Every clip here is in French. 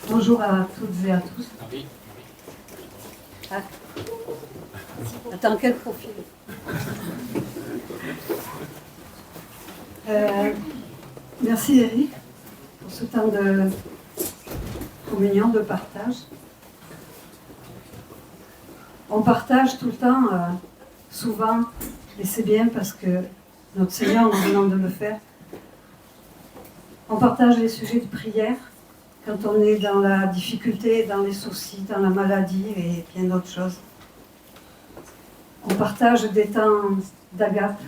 Bonjour à toutes et à tous. Ah. Attends, quel profil? Merci Eric pour ce temps de communion, de partage. On partage tout le temps, souvent, et c'est bien parce que notre Seigneur nous demande de le faire. On partage les sujets de prière quand on est dans la difficulté, dans les soucis, dans la maladie et bien d'autres choses. On partage des temps d'agape.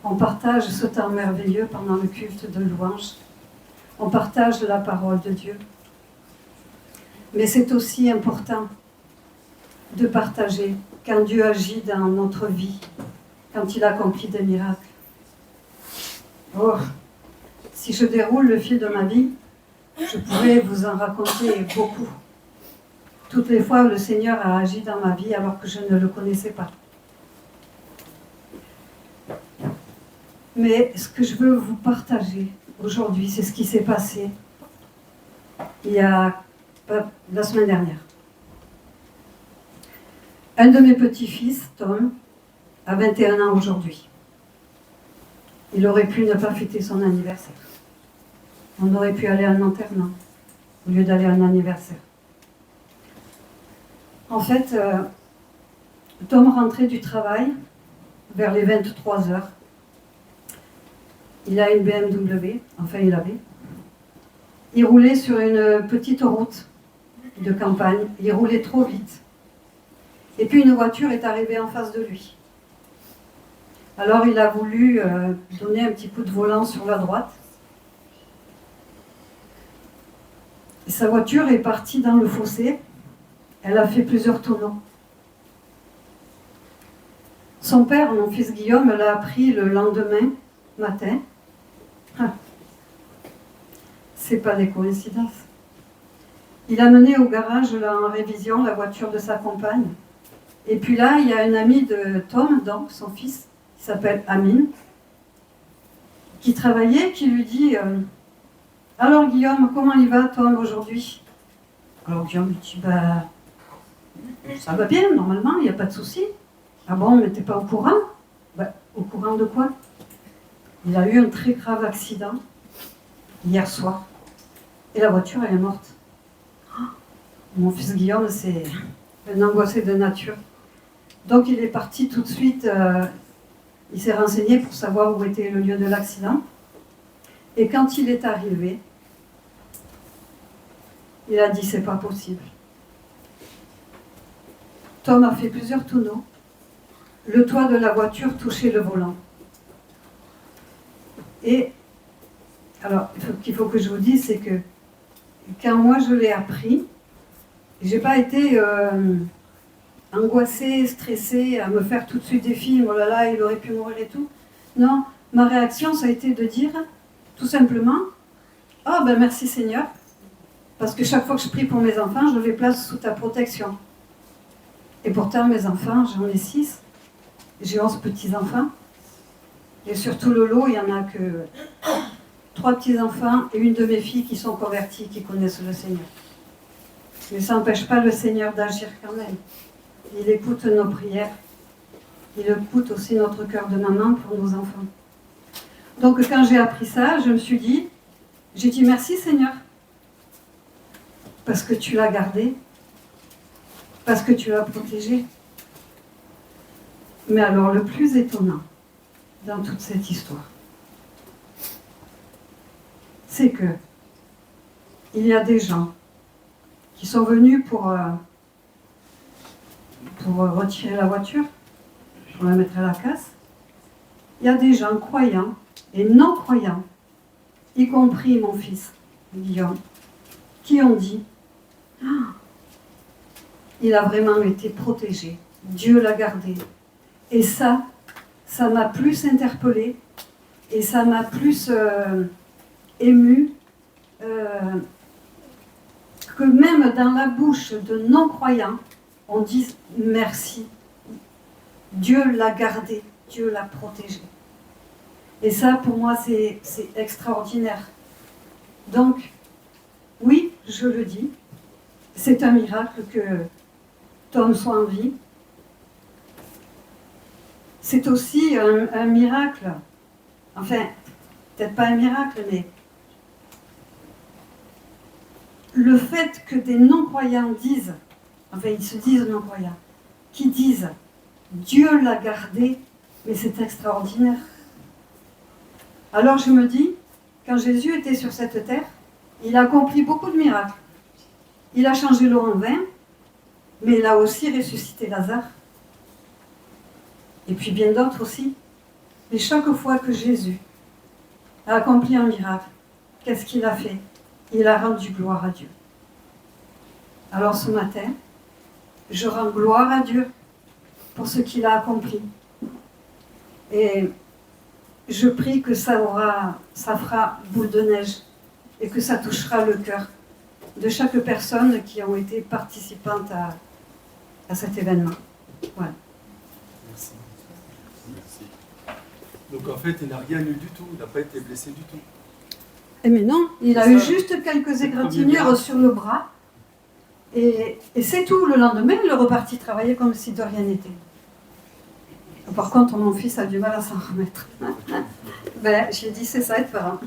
On partage ce temps merveilleux pendant le culte de louange. On partage la parole de Dieu. Mais c'est aussi important de partager quand Dieu agit dans notre vie, quand il accomplit des miracles. Oh, si je déroule le fil de ma vie, je pourrais vous en raconter beaucoup. Toutes les fois où le Seigneur a agi dans ma vie alors que je ne le connaissais pas. Mais ce que je veux vous partager aujourd'hui, c'est ce qui s'est passé il y a la semaine dernière. Un de mes petits-fils, Tom, a 21 ans aujourd'hui. Il aurait pu ne pas fêter son anniversaire. On aurait pu aller à un enterrement au lieu d'aller à un anniversaire. En fait, Tom rentrait du travail vers les 23 heures. Il a une BMW, enfin il avait. Il roulait sur une petite route de campagne. Il roulait trop vite. Et puis une voiture est arrivée en face de lui. Alors il a voulu donner un petit coup de volant sur la droite. Et sa voiture est partie dans le fossé. Elle a fait plusieurs tonneaux. Son père, mon fils Guillaume, l'a appris le lendemain matin. Ah, c'est pas des coïncidences. Il a mené au garage là, en révision la voiture de sa compagne. Et puis là, il y a un ami de Tom, donc son fils, qui s'appelle Amine, qui travaillait, qui lui dit alors Guillaume, comment il va Tom aujourd'hui? Alors Guillaume lui dit ça va bien, normalement, il n'y a pas de souci. Ah bon, mais t'es pas au courant? Au courant de quoi? Il a eu un très grave accident hier soir. Et la voiture, elle est morte. Oh, mon fils Guillaume, c'est un angoissé de nature. Donc il est parti tout de suite, il s'est renseigné pour savoir où était le lieu de l'accident. Et quand il est arrivé, il a dit c'est pas possible. Tom a fait plusieurs tonneaux. Le toit de la voiture touchait le volant. Et alors, ce qu'il faut que je vous dise, c'est que quand moi je l'ai appris, j'ai pas été angoissée, stressée, à me faire tout de suite des films, oh là là, il aurait pu mourir et tout. Non, ma réaction, ça a été de dire, tout simplement, oh ben merci Seigneur, parce que chaque fois que je prie pour mes enfants, je les place sous ta protection. Et pourtant, mes enfants, j'en ai 6, j'ai 11 petits-enfants, et surtout Lolo, il n'y en a que 3 petits-enfants et une de mes filles qui sont converties, qui connaissent le Seigneur. Mais ça n'empêche pas le Seigneur d'agir quand même. Il écoute nos prières. Il écoute aussi notre cœur de maman pour nos enfants. Donc quand j'ai appris ça, je me suis dit, j'ai dit merci Seigneur. Parce que tu l'as gardé. Parce que tu l'as protégé. Mais alors le plus étonnant dans toute cette histoire, c'est que il y a des gens qui sont venus pour retirer la voiture, pour la mettre à la casse. Il y a des gens croyants et non croyants, y compris mon fils Guillaume, qui ont dit ah, il a vraiment été protégé, Dieu l'a gardé. Et ça m'a plus interpellée et ça m'a plus émue que même dans la bouche de non-croyants, on dise merci. Dieu l'a gardé, Dieu l'a protégé. Et ça, pour moi, c'est extraordinaire. Donc, oui, je le dis, c'est un miracle que Tom soit en vie. C'est aussi un miracle, enfin, peut-être pas un miracle, mais le fait que des non-croyants disent, enfin ils se disent non-croyants, qui disent Dieu l'a gardé, mais c'est extraordinaire. Alors je me dis, quand Jésus était sur cette terre, il a accompli beaucoup de miracles. Il a changé l'eau en vin, mais il a aussi ressuscité Lazare. Et puis bien d'autres aussi. Mais chaque fois que Jésus a accompli un miracle, qu'est-ce qu'il a fait? Il a rendu gloire à Dieu. Alors ce matin, je rends gloire à Dieu pour ce qu'il a accompli. Et je prie que ça fera boule de neige et que ça touchera le cœur de chaque personne qui ont été participantes à cet événement. Voilà. Merci. Merci. Donc en fait, il n'a rien eu du tout, il n'a pas été blessé du tout. Mais non, il a eu juste quelques égratignures sur le bras. Et c'est tout. Le lendemain, il est reparti travailler comme si de rien n'était. Par contre, mon fils a du mal à s'en remettre. Ben, j'ai dit, c'est ça être parent.